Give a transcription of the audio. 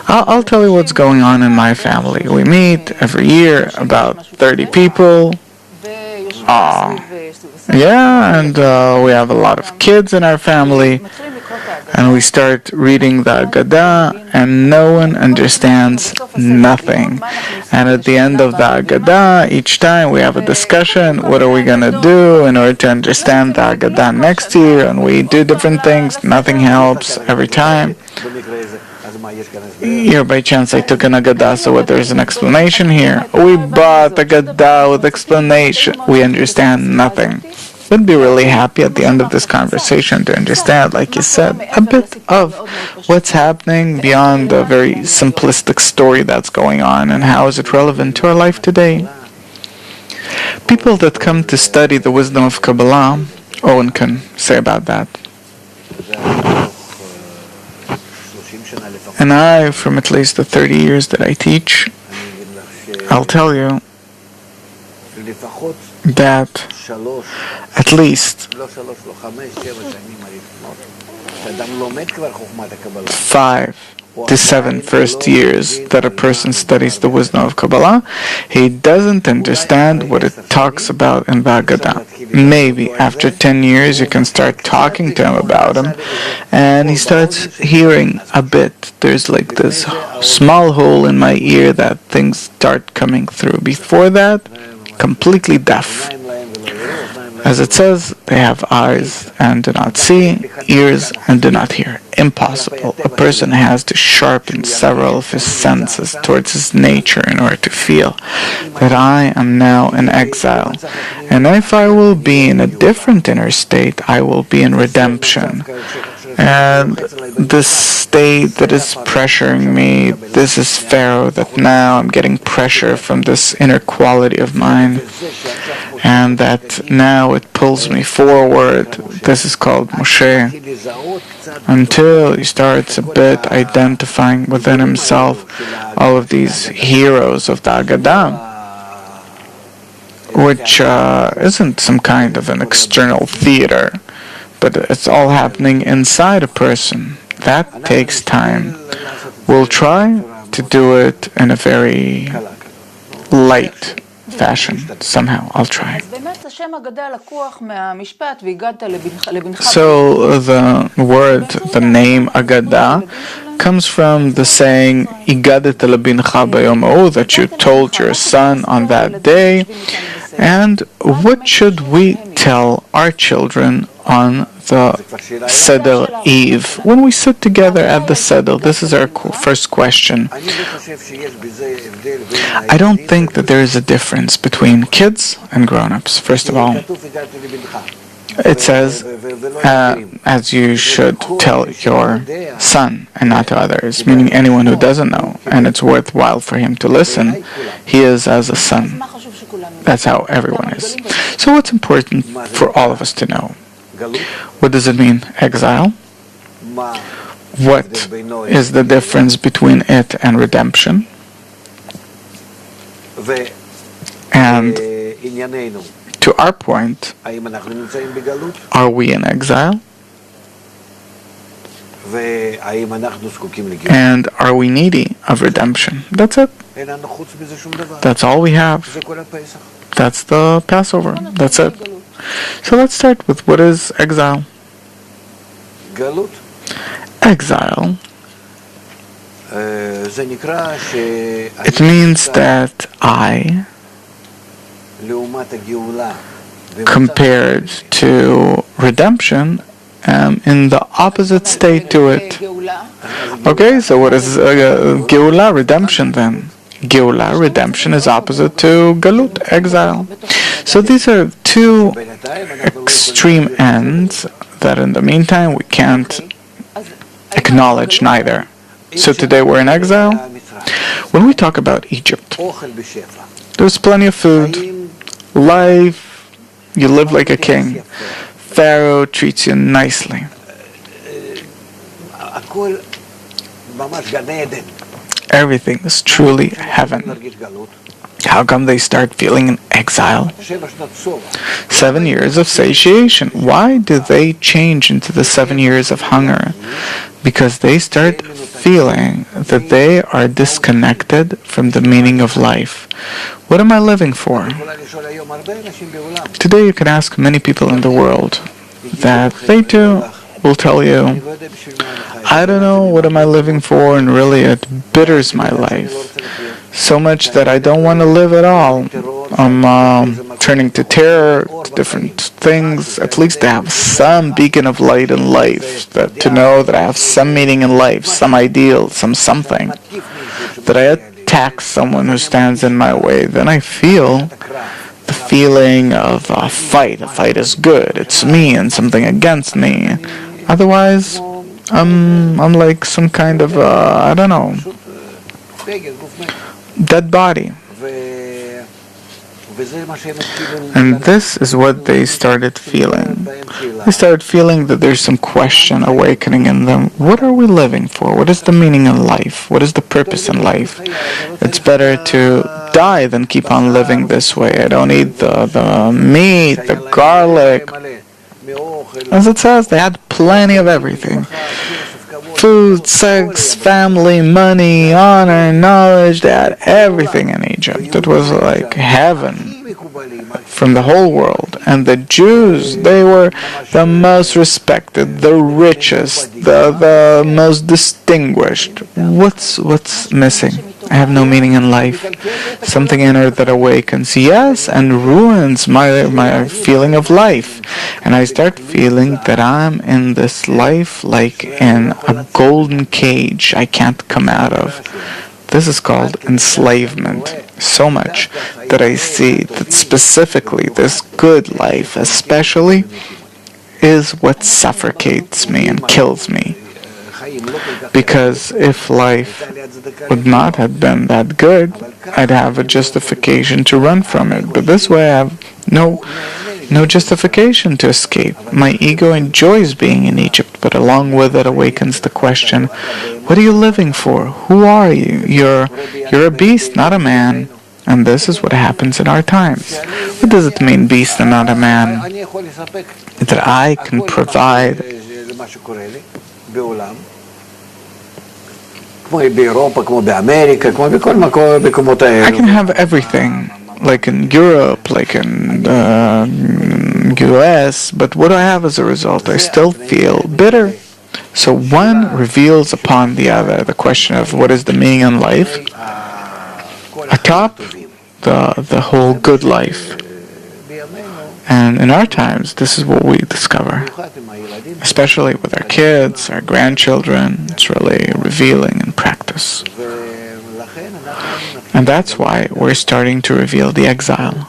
I'll tell you what's going on in my family. We meet every year, about 30 people. Yeah, and we have a lot of kids in our family. And we start reading the Agadah, and no one understands nothing. And at the end of the Agadah, each time we have a discussion, what are we going to do in order to understand the Agadah next year, and we do different things, nothing helps every time. Here, by chance, I took an Agadah, so what, there's an explanation here. We bought Agadah with explanation. We understand nothing. Would be really happy at the end of this conversation to understand, like you said, a bit of what's happening beyond the very simplistic story that's going on, and how is it relevant to our life today. People that come to study the wisdom of Kabbalah, Owen can say about that. And I, from at least the 30 years that I teach, I'll tell you that at least 5 to 7 first years that a person studies the wisdom of Kabbalah, he doesn't understand what it talks about in the Haggadah. Maybe after 10 years you can start talking to him about him, and he starts hearing a bit. There's like this small hole in my ear that things start coming through. Before that, completely deaf. As it says, they have eyes and do not see, ears and do not hear. Impossible. A person has to sharpen several of his senses towards his nature in order to feel that I am now in exile. And if I will be in a different inner state, I will be in redemption. And this state that is pressuring me, this is Pharaoh, that now I'm getting pressure from this inner quality of mine, and that now it pulls me forward. This is called Moshe. Until he starts a bit identifying within himself all of these heroes of the Agadah, which isn't some kind of an external theater, but it's all happening inside a person. That takes time. We'll try to do it in a very light fashion. Somehow, I'll try. So the word, the name Agadah, comes from the saying "Igadet lebincha bayom ha'u," that you told your son on that day. And what should we tell our children on the Seder Eve? When we sit together at the Seder, this is our first question. I don't think that there is a difference between kids and grown-ups, first of all. It says, as you should tell your son and not to others, meaning anyone who doesn't know, and it's worthwhile for him to listen, he is as a son. That's how everyone is. So what's important for all of us to know? What does it mean, exile? What is the difference between it and redemption? And to our point, are we in exile? And are we needy of redemption? That's it. That's all we have. That's the Passover. That's it. So let's start with what is exile. Exile. It means that I, compared to redemption, am in the opposite state to it. Okay, so what is Geula, redemption then? Geula, redemption, is opposite to Galut, exile. So these are two extreme ends that in the meantime we can't acknowledge neither. So today we're in exile. When we talk about Egypt, there's plenty of food, life, you live like a king. Pharaoh treats you nicely. Everything is truly heaven. How come they start feeling in exile? 7 years of satiation. Why do they change into the 7 years of hunger? Because they start feeling that they are disconnected from the meaning of life. What am I living for? Today you can ask many people in the world that they too will tell you, I don't know what am I living for, and really it bitters my life so much that I don't want to live at all. I'm turning to terror, to different things, at least to have some beacon of light in life, that to know that I have some meaning in life, some ideal, some something, that I attack someone who stands in my way. Then I feel the feeling of a fight. A fight is good. It's me and something against me. Otherwise, I'm like some kind of, I don't know, dead body. And this is what they started feeling. They started feeling that there's some question awakening in them. What are we living for? What is the meaning in life? What is the purpose in life? It's better to die than keep on living this way. I don't eat the meat, the garlic. As it says, they had plenty of everything. Food, sex, family, money, honor, knowledge. They had everything in Egypt. It was like heaven from the whole world. And the Jews, they were the most respected, the richest, the most distinguished. What's missing? I have no meaning in life. Something inner that awakens, yes, and ruins my feeling of life. And I start feeling that I'm in this life like in a golden cage I can't come out of. This is called enslavement. So much that I see that specifically this good life especially is what suffocates me and kills me. Because if life would not have been that good, I'd have a justification to run from it. But this way I have no justification to escape. My ego enjoys being in Egypt, but along with it awakens the question, what are you living for? Who are you? You're a beast, not a man. And this is what happens in our times. What does it mean, beast and not a man? That I can provide I can have everything, like in Europe, like in US, but what do I have as a result? I still feel bitter. So one reveals upon the other the question of what is the meaning in life, atop the whole good life. And in our times, this is what we discover, especially with our kids, our grandchildren. It's really revealing in practice. And that's why we're starting to reveal the exile.